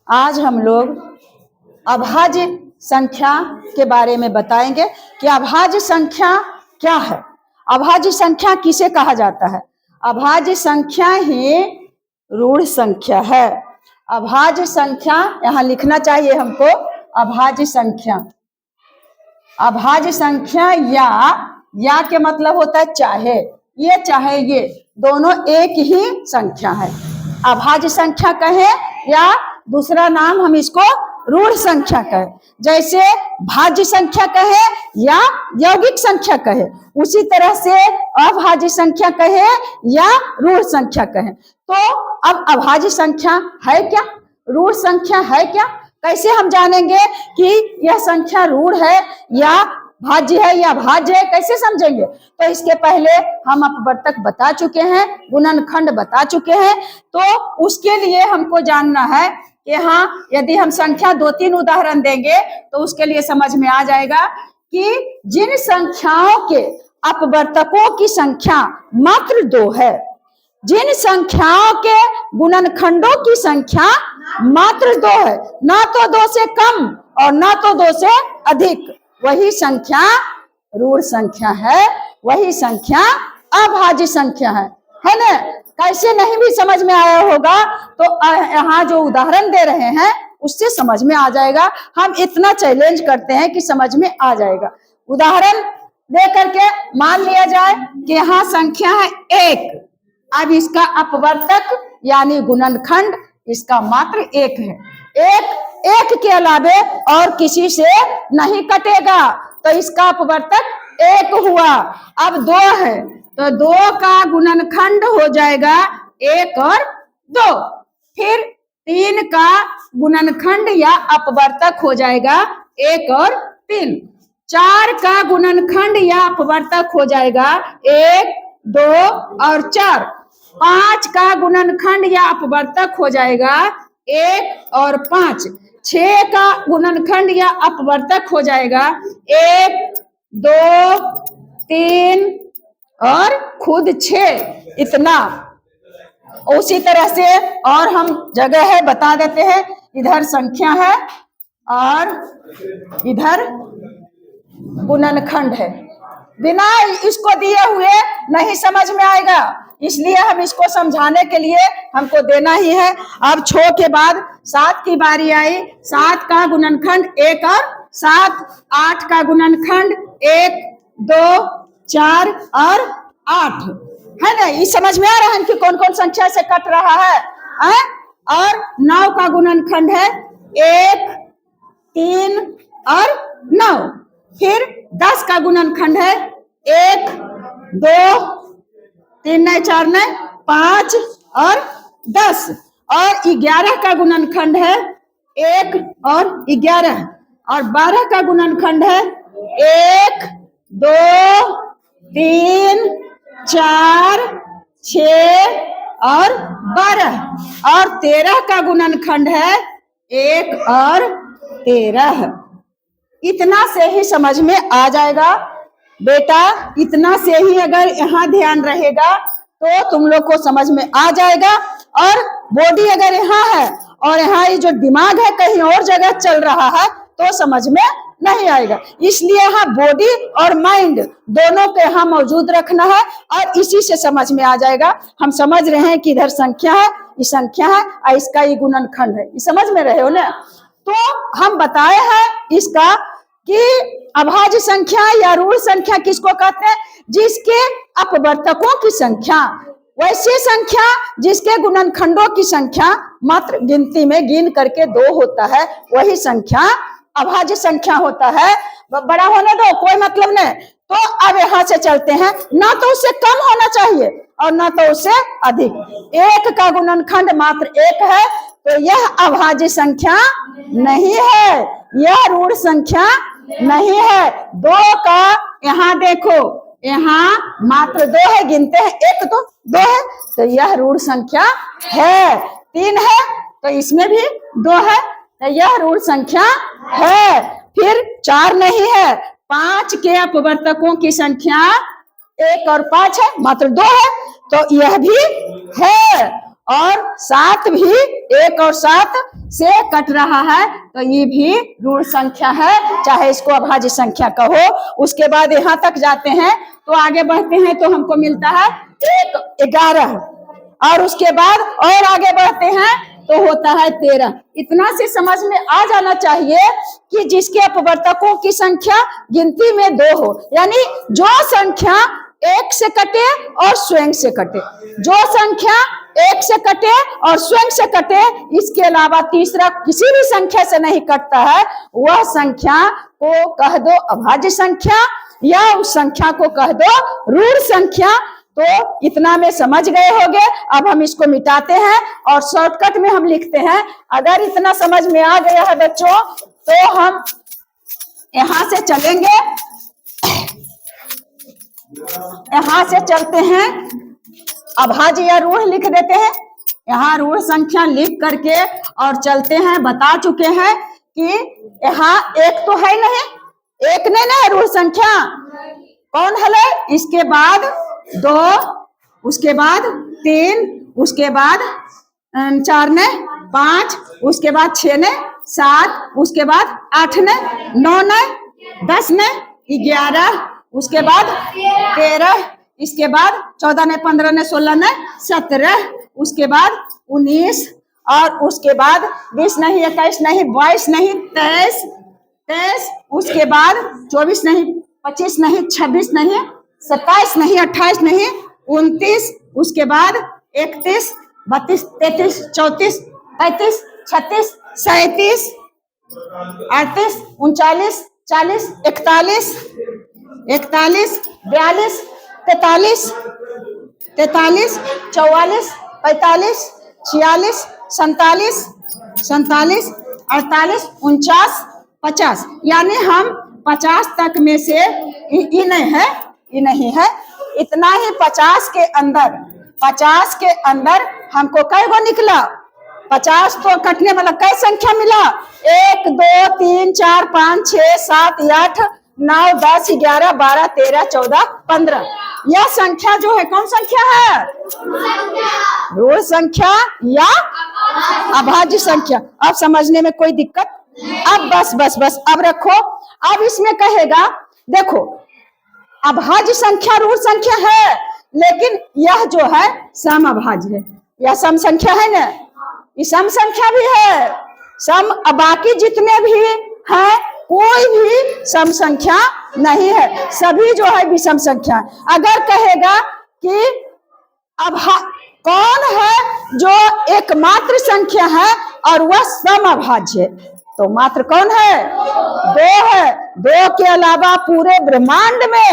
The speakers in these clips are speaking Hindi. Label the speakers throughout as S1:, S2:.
S1: आज हम लोग अभाज्य संख्या के बारे में बताएंगे कि अभाज्य संख्या क्या है। अभाज्य संख्या किसे कहा जाता है? अभाज्य संख्या ही ऋण संख्या है। अभाज्य संख्या यहाँ लिखना चाहिए हमको। अभाज्य संख्या, अभाज्य संख्या या के मतलब होता है चाहे ये चाहे ये, दोनों एक ही संख्या है। अभाज्य संख्या कहे या दूसरा नाम हम इसको ऋण संख्या कहे। जैसे भाज्य संख्या कहे या यौगिक संख्या कहे, उसी तरह से अभाज्य संख्या कहे या ऋण संख्या कहे। तो अब अभाज्य संख्या है क्या, ऋण संख्या है क्या, कैसे हम जानेंगे कि यह संख्या ऋण है या भाज्य है या भाज्य है, कैसे समझेंगे? तो इसके पहले हम अपवर्तक बता चुके हैं, गुणनखंड बता चुके हैं। तो उसके लिए हमको जानना है कि हाँ, यदि हम संख्या 2-3 उदाहरण देंगे तो उसके लिए समझ में आ जाएगा कि जिन संख्याओं के अपवर्तकों की संख्या मात्र 2 है, जिन संख्याओं के गुणनखंडों की संख्या मात्र 2 है, ना तो 2 से कम और ना तो 2 से अधिक, वही संख्या ऋण संख्या है, वही संख्या अभाज्य संख्या है ना? कैसे नहीं भी समझ में आया होगा तो यहाँ जो उदाहरण दे रहे हैं उससे समझ में आ जाएगा। हम इतना चैलेंज करते हैं कि समझ में आ जाएगा। उदाहरण दे करके मान लिया जाए कि यहाँ संख्या है 1। अब इसका अपवर्तक यानी गुणनखंड इसका मात्र 1 है। एक के अलावे और किसी से नहीं कटेगा, तो इसका अपवर्तक 1 हुआ। अब 2 है तो 2 का गुणनखंड हो जाएगा 1 और 2। फिर 3 का गुणनखंड या अपवर्तक हो जाएगा 1 और 3। 4 का गुणनखंड या अपवर्तक हो जाएगा 1, 2 और 4। 5 का गुणनखंड या अपवर्तक हो जाएगा 1 और 5। 6 का गुणनखंड या अपवर्तक हो जाएगा 1, 2, 3 और खुद 6। इतना। उसी तरह से और हम जगह है बता देते हैं। इधर संख्या है और इधर गुणनखंड है। बिना इसको दिए हुए नहीं समझ में आएगा, इसलिए हम इसको समझाने के लिए हमको देना ही है। अब 6 के बाद 7 की बारी आई। 7 का गुणनखंड 1 और 7। 8 का गुणनखंड 1, 2, 4 और 8 है ना? ये समझ में आ रहा है कि कौन कौन संख्या से कट रहा है? और 9 का गुणनखंड है 1, 3 और 9। फिर 10 का गुणनखंड है 1, 2, 3 नहीं 4 नहीं 5 और 10। और 11 का गुणनखंड है 1 और 11। और 12 का गुणनखंड है 1, 2, 3, 4, 6 और 12। और 13 का गुणनखंड है 1 और 13। इतना से ही समझ में आ जाएगा बेटा। इतना से ही अगर यहाँ ध्यान रहेगा तो तुम लोग को समझ में आ जाएगा। और बॉडी अगर यहाँ है और यहाँ ये जो दिमाग है कहीं और जगह चल रहा है तो समझ में नहीं आएगा। इसलिए यहाँ बॉडी और माइंड दोनों को यहाँ मौजूद रखना है और इसी से समझ में आ जाएगा। हम समझ रहे हैं कि इधर संख्या है, ये संख्या है और इसका ये गुणनखंड है। ये समझ में रहे हो ना? तो हम बताए हैं इसका कि अभाज्य संख्या या ऋण संख्या किसको कहते हैं? जिसके अपवर्तकों की संख्या, वैसे संख्या जिसके गुणनखंडों की संख्या मात्र गिनती में गिन करके 2 होता है, वही संख्या अभाज्य संख्या होता है। बड़ा होने दो, कोई मतलब नहीं। तो अब यहाँ से चलते हैं। ना तो उससे कम होना चाहिए और ना तो उससे अधिक। 1 का गुणनखंड मात्र 1 है तो यह अभाज्य संख्या नहीं है, यह ऋण संख्या नहीं है। 2 का यहाँ देखो, यहाँ मात्र 2 है, गिनते हैं 1 तो 2 है तो यह ऋण संख्या है। 3 है तो इसमें भी 2 है तो यह ऋण संख्या है। फिर 4 नहीं है। 5 के अपवर्तकों की संख्या 1 और 5 है, मात्र 2 है तो यह भी है। और 7 भी 1 और 7 से कट रहा है तो ये भी ऋण संख्या है, चाहे इसको अभाज्य संख्या कहो। उसके बाद यहाँ तक जाते हैं तो आगे बढ़ते हैं तो हमको मिलता है 11, और उसके बाद और आगे बढ़ते हैं तो होता है 13। इतना से समझ में आ जाना चाहिए कि जिसके अपवर्तकों की संख्या गिनती में 2 हो, यानी जो संख्या 1 से कटे और स्वयं से कटे, जो संख्या 1 से कटे और स्वयं से कटे, इसके अलावा तीसरा किसी भी संख्या से नहीं कटता है, वह संख्या को कह दो अभाज्य संख्या, या उस संख्या को कह दो ऋण संख्या। तो इतना में समझ गए होंगे। अब हम इसको मिटाते हैं और शॉर्टकट में हम लिखते हैं। अगर इतना समझ में आ गया है बच्चों तो हम यहां से चलेंगे, यहां से चलते हैं, अभाज्य या ऋण लिख देते हैं। यहाँ ऋण संख्या लिख करके और चलते हैं। बता चुके हैं कि यहाँ 1 तो है नहीं, 1 नहीं ना ऋण संख्या, कौन है? इसके बाद 2, उसके बाद 3, उसके बाद 4 ने 5, उसके बाद 6 ने 7, उसके बाद 8 ने 9 ने 10 ने 11, उसके बाद 13, इसके बाद 14 ने 15 ने 16 ने 17, उसके बाद 19, और उसके बाद 20 नहीं 21 नहीं 22 नहीं 23, उसके बाद 24 नहीं 25 नहीं 26 नहीं 27 नहीं 28 नहीं 29, उसके बाद 31, 32, 33, 34, 35, 36, 37, 38, 39, 40, 41, 42, 43, 44, 45, 46, 47, 48, 48, 49, 50, यानी हम 50 तक में से ये नहीं है, इतना ही 50 के अंदर हमको कै गो निकला? 50 तो कटने वाला कै संख्या मिला? 1 2 3 4 5 6 7 8 9 10 11 12 13 14 15। यह संख्या जो है कौन संख्या है? ऋण संख्या या अभाज्य संख्या। अब समझने में कोई दिक्कत? अब बस अब रखो। अब इसमें कहेगा देखो अभाज्य संख्या ऋण संख्या है, लेकिन यह जो है सम अभाज्य है, यह सम संख्या है ना, ये सम संख्या भी है। सम बाकी जितने भी हैं कोई भी सम संख्या नहीं है, सभी जो है विषम संख्या। अगर कहेगा कि कौन है जो एकमात्र संख्या है और वह सम अभाज्य है, तो मात्र कौन है? 2 है। 2 के अलावा पूरे ब्रह्मांड में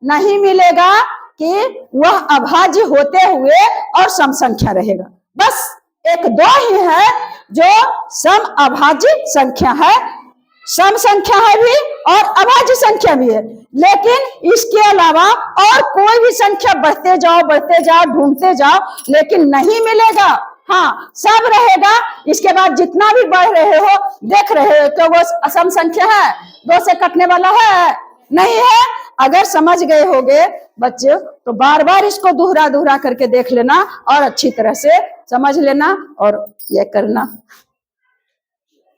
S1: नहीं मिलेगा कि वह अभाज्य होते हुए और सम संख्या रहेगा। बस 1 2 ही है जो सम अभाज्य संख्या है, सम संख्या है भी और अभाज्य संख्या भी है। लेकिन इसके अलावा और कोई भी संख्या बढ़ते जाओ ढूंढते जाओ, लेकिन नहीं मिलेगा। हाँ, सब रहेगा। इसके बाद जितना भी बढ़ रहे हो देख रहे हो तो वो असम संख्या है, 2 से कटने वाला है नहीं है। अगर समझ गए होगे बच्चे तो बार बार इसको दोहरा करके देख लेना और अच्छी तरह से समझ लेना और ये करना।